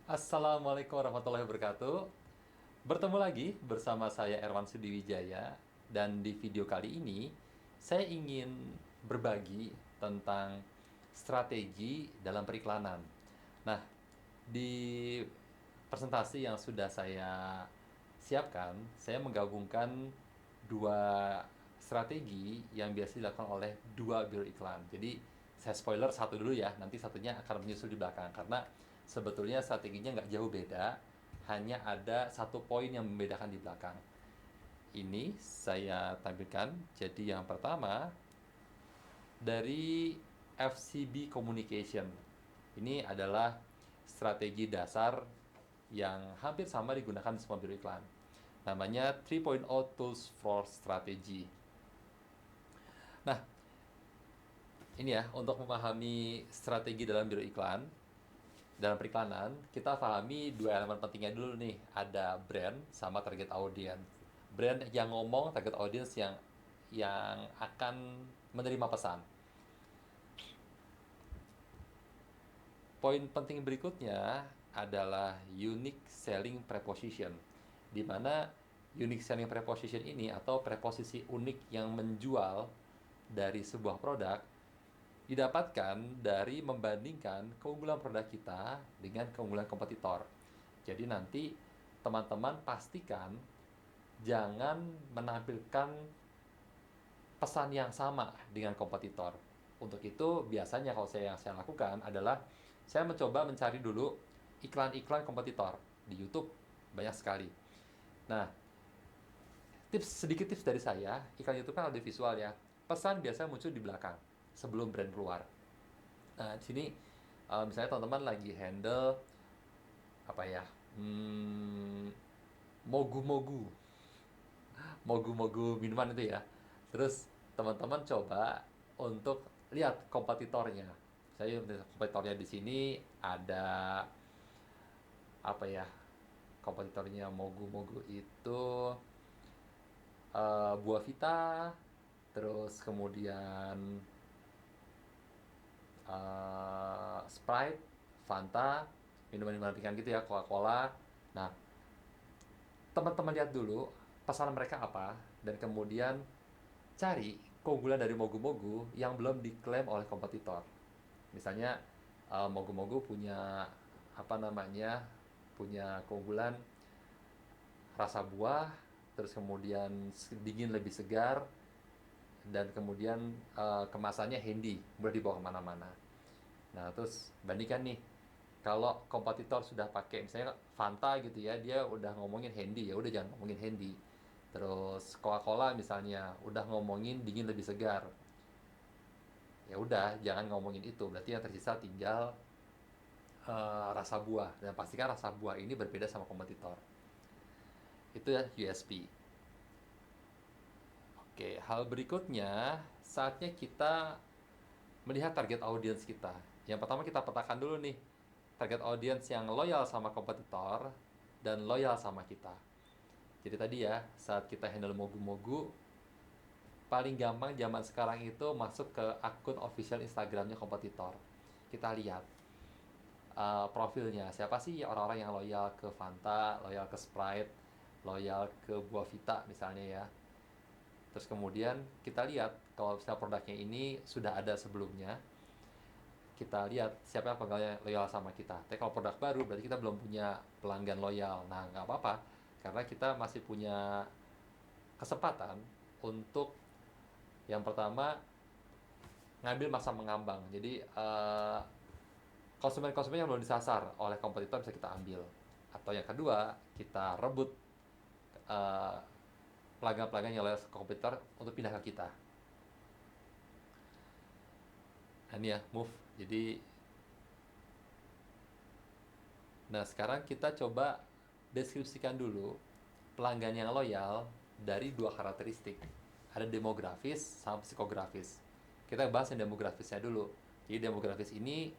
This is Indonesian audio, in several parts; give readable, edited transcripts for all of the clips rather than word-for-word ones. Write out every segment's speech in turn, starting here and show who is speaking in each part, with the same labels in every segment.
Speaker 1: Assalamualaikum warahmatullahi wabarakatuh. Bertemu lagi bersama saya Erwan Sudiwijaya dan di video kali ini saya ingin berbagi tentang strategi dalam periklanan. Nah, di presentasi yang sudah saya siapkan, saya menggabungkan dua strategi yang biasa dilakukan oleh dua biro iklan. Jadi, saya spoiler satu dulu ya, nanti satunya akan menyusul di belakang. Karena sebetulnya strateginya nggak jauh beda, hanya ada satu poin yang membedakan di belakang. Ini saya tampilkan. Jadi yang pertama, dari FCB Communication. Ini adalah strategi dasar yang hampir sama digunakan di semua biro iklan. Namanya 3.0 Tools for Strategy. Nah, ini ya, untuk memahami strategi dalam biro iklan, dalam periklanan, kita pahami dua elemen pentingnya dulu nih. Ada brand sama target audience. Brand yang ngomong, target audience yang akan menerima pesan. Poin penting berikutnya adalah unique selling preposition, di mana unique selling preposition ini atau preposisi unik yang menjual dari sebuah produk didapatkan dari membandingkan keunggulan produk kita dengan keunggulan kompetitor. Jadi nanti teman-teman pastikan jangan menampilkan pesan yang sama dengan kompetitor. Untuk itu biasanya kalau yang saya lakukan adalah saya mencoba mencari dulu iklan-iklan kompetitor di YouTube, banyak sekali. Nah, sedikit tips dari saya, iklan YouTube kan ada visual ya. Pesan biasa muncul di belakang sebelum brand keluar. Nah, di sini misalnya teman-teman lagi handle apa ya? Mogu-mogu. Mogu-mogu minuman itu ya. Terus teman-teman coba untuk lihat kompetitornya. Saya kompetitornya di sini ada apa ya? Kompetitornya Mogu-mogu itu Buah Vita, terus kemudian Sprite, Fanta, minuman-minuman ringan gitu ya, Coca-Cola. Nah, teman-teman lihat dulu pesanan mereka apa, dan kemudian cari keunggulan dari Mogu-Mogu yang belum diklaim oleh kompetitor. Misalnya Mogu-Mogu punya apa namanya, punya keunggulan rasa buah, terus kemudian dingin lebih segar, dan kemudian kemasannya handy, mudah dibawa kemana-mana. Nah, terus bandingkan nih, kalau kompetitor sudah pakai misalnya Fanta gitu ya, dia udah ngomongin handy, ya udah jangan ngomongin handy. Terus Coca-Cola misalnya udah ngomongin dingin lebih segar, ya udah jangan ngomongin itu. Berarti yang tersisa tinggal rasa buah, dan pastikan rasa buah ini berbeda sama kompetitor. Itu ya USP. Oke, hal berikutnya saatnya kita melihat target audience kita. Yang pertama kita petakan dulu nih, target audience yang loyal sama kompetitor dan loyal sama kita. Jadi tadi ya, saat kita handle mogu-mogu, paling gampang zaman sekarang itu masuk ke akun official Instagramnya kompetitor. Kita lihat profilnya, siapa sih orang-orang yang loyal ke Fanta, loyal ke Sprite, loyal ke Buah Vita misalnya ya. Terus kemudian kita lihat kalau misalnya produknya ini sudah ada sebelumnya, kita lihat siapa yang pelanggan loyal sama kita. Tapi kalau produk baru berarti kita belum punya pelanggan loyal. Nah, nggak apa-apa, karena kita masih punya kesempatan untuk yang pertama ngambil masa mengambang. Jadi konsumen-konsumen yang belum disasar oleh kompetitor bisa kita ambil. Atau yang kedua, kita rebut eh, pelanggan-pelanggan yang loyal ke kompetitor untuk pindah ke kita. Nah, ini ya, move. Jadi, nah sekarang kita coba deskripsikan dulu pelanggan yang loyal dari dua karakteristik. Ada demografis sama psikografis. Kita bahas yang demografisnya dulu. Jadi demografis ini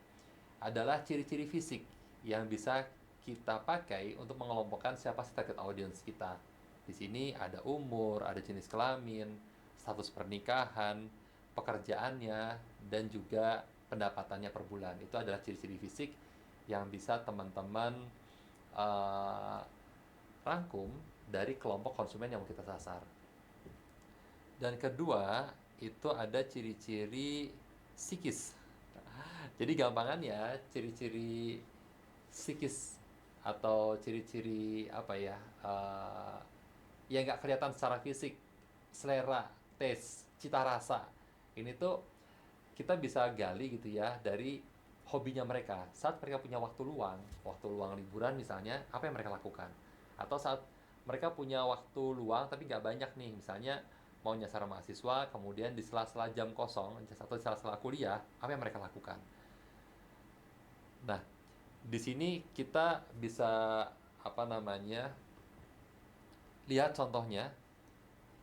Speaker 1: adalah ciri-ciri fisik yang bisa kita pakai untuk mengelompokkan siapa sih target audience kita. Di sini ada umur, ada jenis kelamin, status pernikahan, pekerjaannya, dan juga pendapatannya per bulan. Itu adalah ciri-ciri fisik yang bisa teman-teman uh, rangkum dari kelompok konsumen yang mau kita sasar. Dan kedua, itu ada ciri-ciri psikis. Jadi gampangannya, ciri-ciri psikis atau ciri-ciri apa ya, yang nggak kelihatan secara fisik, selera, taste, cita rasa. Ini tuh kita bisa gali gitu ya dari hobinya mereka. Saat mereka punya waktu luang liburan misalnya, apa yang mereka lakukan? Atau saat mereka punya waktu luang tapi nggak banyak nih, misalnya mau nyasar mahasiswa, kemudian di sela-sela jam kosong atau di sela-sela kuliah, apa yang mereka lakukan? Nah, di sini kita bisa apa namanya lihat contohnya,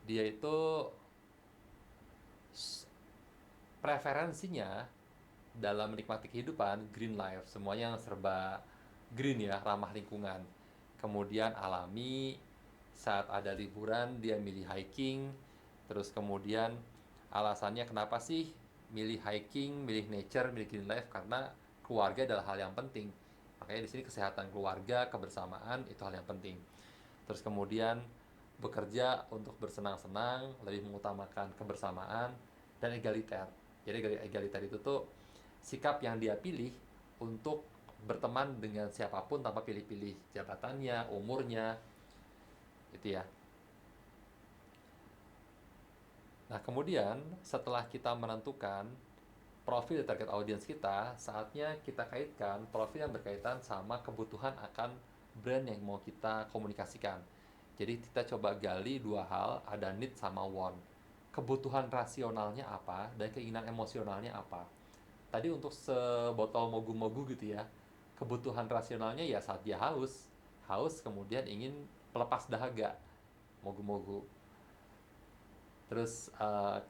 Speaker 1: dia itu preferensinya dalam menikmati kehidupan green life, semuanya yang serba green ya, ramah lingkungan, kemudian alami. Saat ada liburan dia milih hiking, terus kemudian alasannya kenapa sih milih hiking, milih nature, milih green life, karena keluarga adalah hal yang penting. Makanya di sini kesehatan keluarga, kebersamaan itu hal yang penting. Terus kemudian bekerja untuk bersenang-senang, lebih mengutamakan kebersamaan dan egaliter. Jadi egaliter itu tuh sikap yang dia pilih untuk berteman dengan siapapun tanpa pilih-pilih jabatannya, umurnya, itu ya. Nah, kemudian setelah kita menentukan profil target audience kita, saatnya kita kaitkan profil yang berkaitan sama kebutuhan akan brand yang mau kita komunikasikan. Jadi kita coba gali dua hal, ada need sama want. Kebutuhan rasionalnya apa dan keinginan emosionalnya apa. Tadi untuk sebotol mogu-mogu gitu ya, kebutuhan rasionalnya ya saat dia haus, kemudian ingin pelepas dahaga, mogu-mogu. Terus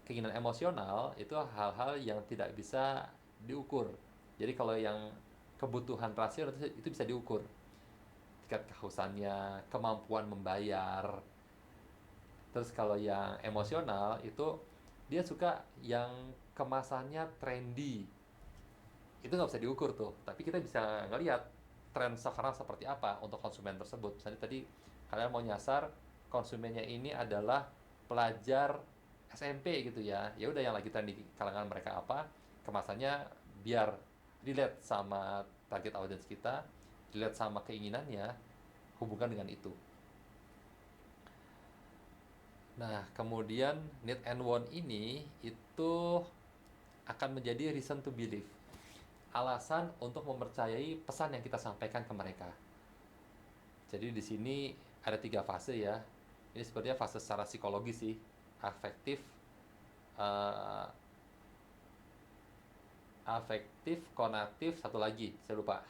Speaker 1: keinginan emosional itu hal-hal yang tidak bisa diukur. Jadi kalau yang kebutuhan rasional itu bisa diukur. Tingkat kehausannya, kemampuan membayar. Terus kalau yang emosional itu dia suka yang kemasannya trendy. Itu nggak bisa diukur tuh. Tapi kita bisa ngelihat tren sekarang seperti apa untuk konsumen tersebut. Misalnya tadi kalian mau nyasar konsumennya ini adalah pelajar SMP gitu ya. Ya udah yang lagi tren di kalangan mereka apa, kemasannya biar relate sama target audience kita, relate sama keinginannya, hubungkan dengan itu. Nah, kemudian need and want ini itu akan menjadi reason to believe. Alasan untuk mempercayai pesan yang kita sampaikan ke mereka. Jadi di sini ada tiga fase ya. Ini sepertinya fase secara psikologis sih, afektif, uh, konatif, satu lagi saya lupa.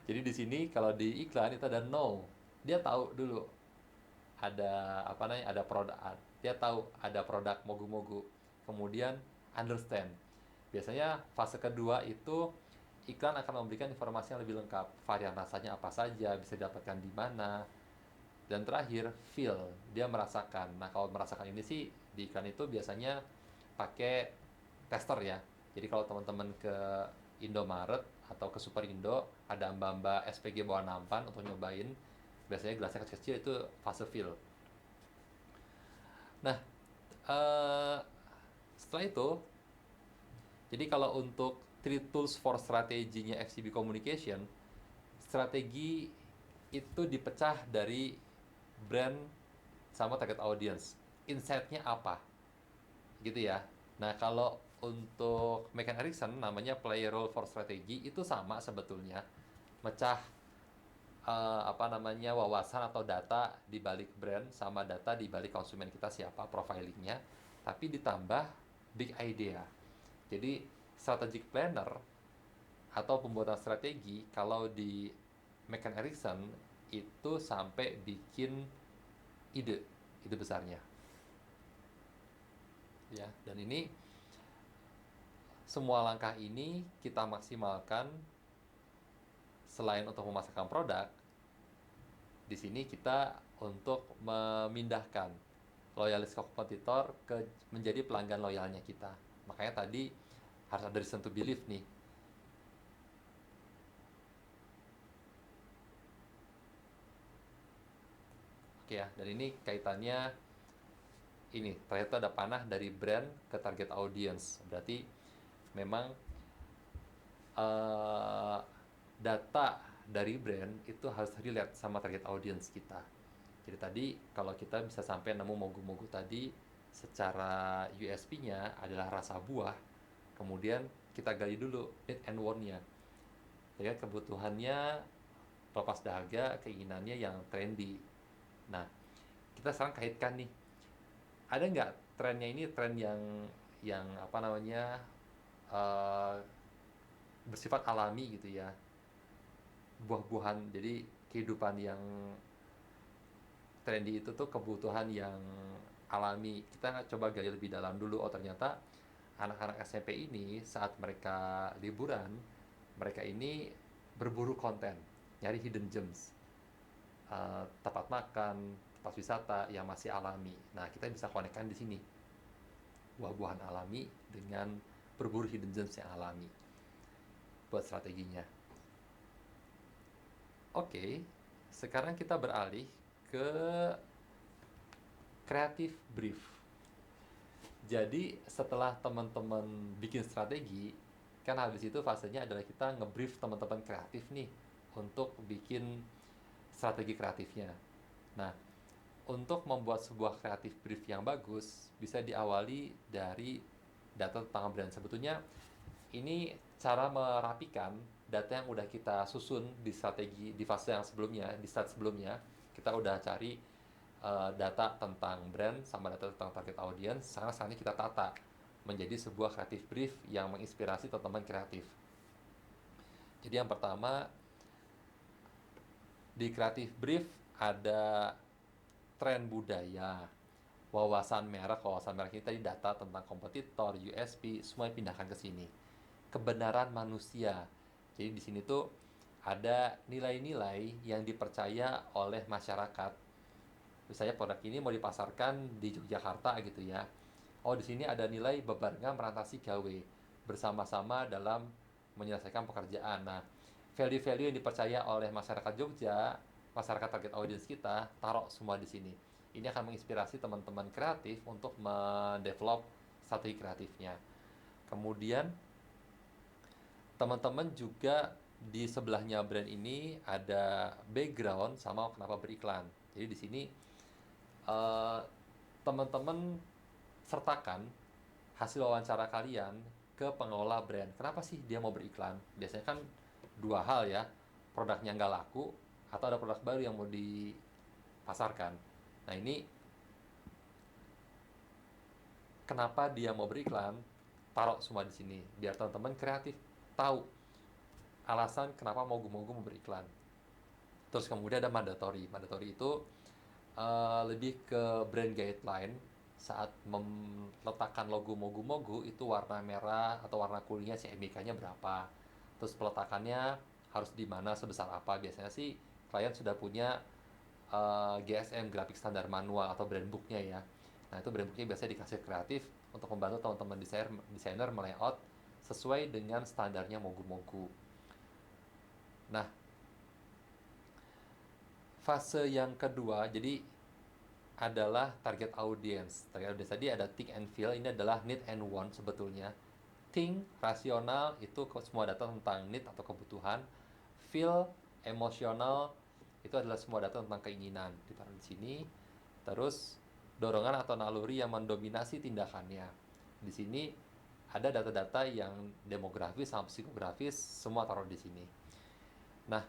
Speaker 1: Jadi di sini kalau di iklan itu ada know, dia tahu dulu ada apa namanya, ada produk, dia tahu ada produk mogu-mogu. Kemudian understand. Biasanya fase kedua itu iklan akan memberikan informasi yang lebih lengkap, varian rasanya apa saja, bisa didapatkan di mana. Dan terakhir, feel, dia merasakan. Nah, kalau merasakan ini sih di iklan itu biasanya pakai tester ya. Jadi kalau teman-teman ke Indomaret atau ke Superindo, ada mbak-mbak SPG bawa nampan untuk nyobain, biasanya gelasnya kecil-kecil, itu fase feel. Nah, eh, setelah itu, jadi kalau untuk three tools for strateginya FCB Communication, strategi itu dipecah dari brand sama target audience. Insight-nya apa? Gitu ya. Nah, kalau untuk McCann Erickson namanya play role for strategy, itu sama sebetulnya. Mecah apa namanya, wawasan atau data di balik brand sama data di balik konsumen kita siapa, profilingnya, tapi ditambah big idea. Jadi strategic planner atau pembuatan strategi kalau di McCann Erickson itu sampai bikin ide besarnya ya. Dan ini semua langkah ini kita maksimalkan. Selain untuk memasarkan produk, di sini kita untuk memindahkan loyalis kompetitor ke menjadi pelanggan loyalnya kita. Makanya tadi harus ada reason to believe nih. ya. Dan ini kaitannya ini ternyata ada panah dari brand ke target audience. Berarti memang eh, data dari brand itu harus relate sama target audience kita. Jadi tadi kalau kita bisa sampai nemu mogu-mogu tadi secara USP-nya adalah rasa buah, kemudian kita gali dulu need and want-nya. Jadi kebutuhannya pelepas dahaga, keinginannya yang trendy. Nah, kita sekarang kaitkan nih, ada nggak trennya ini tren yang apa namanya eh, bersifat alami gitu ya, buah-buahan. Jadi kehidupan yang trendy itu tuh kebutuhan yang alami. Kita coba gali lebih dalam dulu. Oh ternyata anak-anak SMP ini saat mereka liburan, mereka ini berburu konten, nyari hidden gems, tempat makan, tempat wisata yang masih alami. Nah kita bisa konekkan di sini buah-buahan alami dengan berburu hidden gems yang alami buat strateginya. Oke, sekarang kita beralih ke creative brief. Jadi setelah teman-teman bikin strategi, kan habis itu fasenya adalah kita ngebrief teman-teman kreatif nih untuk bikin strategi kreatifnya. Nah, untuk membuat sebuah creative brief yang bagus, bisa diawali dari data tentang brand. Sebetulnya ini cara merapikan data yang udah kita susun di strategi di fase yang sebelumnya, di start sebelumnya. Kita udah cari data tentang brand sama data tentang target audience. Sekarang kita tata menjadi sebuah creative brief yang menginspirasi teman-teman kreatif. Jadi yang pertama, di creative brief ada tren budaya, wawasan merek ini tadi data tentang kompetitor, USP, semua pindahkan ke sini. Kebenaran manusia. Jadi di sini tuh ada nilai-nilai yang dipercaya oleh masyarakat. Misalnya produk ini mau dipasarkan di Yogyakarta gitu ya. Oh, di sini ada nilai bebarengan merantasi gawe bersama-sama dalam menyelesaikan pekerjaan. Nah, value-value yang dipercaya oleh masyarakat Jogja, masyarakat target audience kita, taruh semua di sini. Ini akan menginspirasi teman-teman kreatif untuk mendevelop strategi kreatifnya. Kemudian teman-teman juga di sebelahnya brand ini ada background sama kenapa beriklan. Jadi di sini teman-teman sertakan hasil wawancara kalian ke pengelola brand. Kenapa sih dia mau beriklan? Biasanya kan dua hal ya, produknya nggak laku atau ada produk baru yang mau dipasarkan. Nah ini kenapa dia mau beriklan? Taruh semua di sini biar teman-teman kreatif tahu alasan kenapa mau beriklan. Terus kemudian ada mandatory. Mandatory itu lebih ke brand guideline. Saat meletakkan logo mogu itu warna merah atau warna kuningnya CMYK-nya berapa, terus peletakannya harus di mana, sebesar apa. Biasanya sih klien sudah punya GSM, grafik standar manual atau brand book-nya ya. Nah itu brand book-nya biasanya dikasih kreatif untuk membantu teman-teman desainer melayout sesuai dengan standarnya mogu. Nah fase yang kedua jadi adalah target audience. Target audience tadi ada think and feel, ini adalah need and want sebetulnya. Think, rasional, itu semua data tentang need atau kebutuhan. Feel, emosional, itu adalah semua data tentang keinginan. Ditaruh di sini. Terus, dorongan atau naluri yang mendominasi tindakannya. Di sini ada data-data yang demografis sama psikografis, semua taruh di sini. Nah,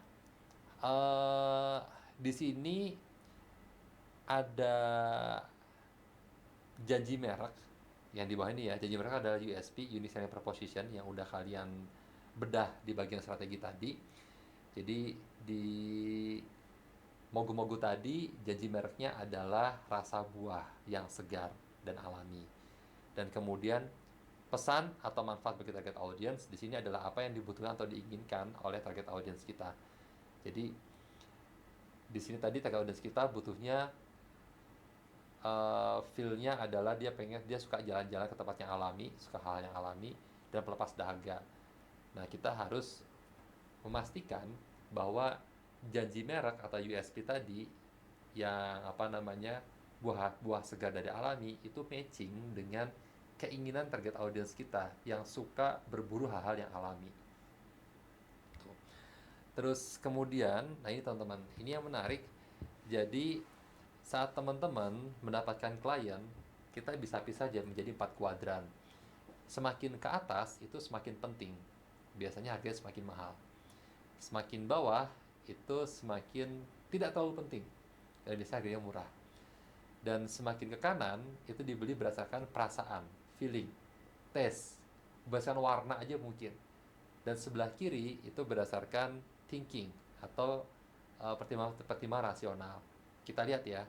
Speaker 1: di sini ada janji merek yang di bawah ini ya. Janji merek adalah USP, Unique Selling Proposition, yang udah kalian bedah di bagian strategi tadi. Jadi di mogu tadi janji mereknya adalah rasa buah yang segar dan alami. Dan kemudian pesan atau manfaat bagi target audience di sini adalah apa yang dibutuhkan atau diinginkan oleh target audience kita. Jadi di sini tadi target audience kita butuhnya feel-nya adalah dia suka jalan-jalan ke tempat yang alami, suka hal yang alami, dan pelepas dahaga. Nah, kita harus memastikan bahwa janji merek atau USP tadi yang buah segar dari alami itu matching dengan keinginan target audience kita yang suka berburu hal-hal yang alami. Tuh. Terus kemudian, nah ini teman-teman, ini yang menarik. Jadi saat teman-teman mendapatkan klien, kita bisa pisah menjadi 4 kuadran. Semakin ke atas itu semakin penting. Biasanya harganya semakin mahal. Semakin bawah itu semakin tidak terlalu penting. Dan biasanya harganya murah. Dan semakin ke kanan itu dibeli berdasarkan perasaan, feeling, taste, berdasarkan warna aja mungkin. Dan sebelah kiri itu berdasarkan thinking atau pertimbangan rasional. Kita lihat ya,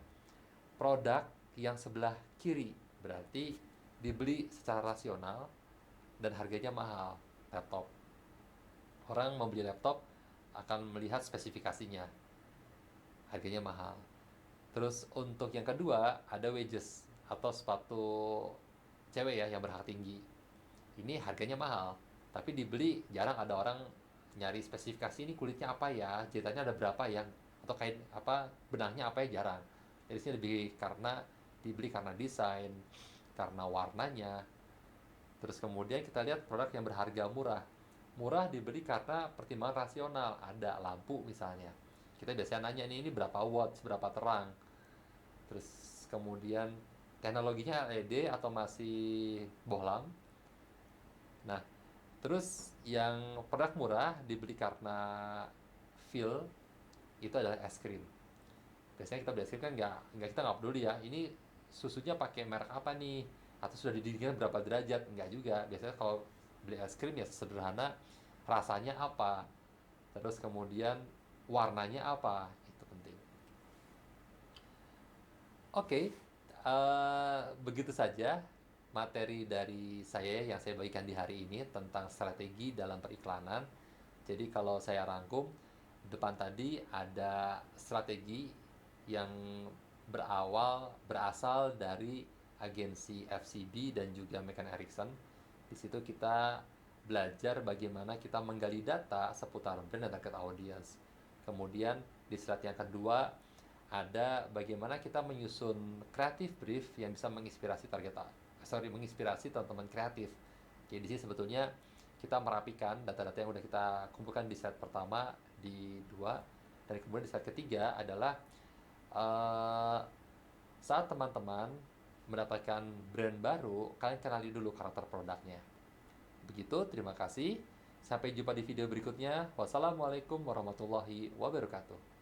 Speaker 1: produk yang sebelah kiri berarti dibeli secara rasional dan harganya mahal. Laptop, orang membeli laptop akan melihat spesifikasinya, harganya mahal. Terus untuk yang kedua ada wedges atau sepatu cewek ya yang berharga tinggi. Ini harganya mahal, tapi dibeli jarang ada orang nyari spesifikasi ini kulitnya apa ya, jahitannya ada berapa ya, atau kain apa benangnya apa ya, jarang. Jadi sini lebih karena dibeli karena desain, karena warnanya. Terus kemudian kita lihat produk yang berharga murah. Murah dibeli karena pertimbangan rasional, ada lampu misalnya. Kita biasanya nanya nih, ini berapa watt, berapa terang. Terus kemudian teknologinya LED atau masih bohlam. Nah, terus yang produk murah dibeli karena feel, itu adalah es krim. Biasanya kita beli es krim kan kita nggak peduli ya, ini susunya pakai merek apa nih, atau sudah didinginkan berapa derajat, nggak juga. Biasanya kalau beli es krim ya sederhana, rasanya apa, terus kemudian warnanya apa, itu penting. Oke, begitu saja materi dari saya yang saya bagikan di hari ini tentang strategi dalam periklanan. Jadi kalau saya rangkum, depan tadi ada strategi yang berasal dari agensi FCB dan juga McCann Erickson. Di situ kita belajar bagaimana kita menggali data seputar brand dan target audience. Kemudian di slide yang kedua ada bagaimana kita menyusun creative brief yang bisa menginspirasi teman-teman kreatif. Jadi di sini sebetulnya kita merapikan data-data yang udah kita kumpulkan di slide pertama, di dua, dan kemudian di slide ketiga adalah uh, saat teman-teman mendapatkan brand baru, kalian kenali dulu karakter produknya. Begitu, terima kasih. Sampai jumpa di video berikutnya. Wassalamualaikum warahmatullahi wabarakatuh.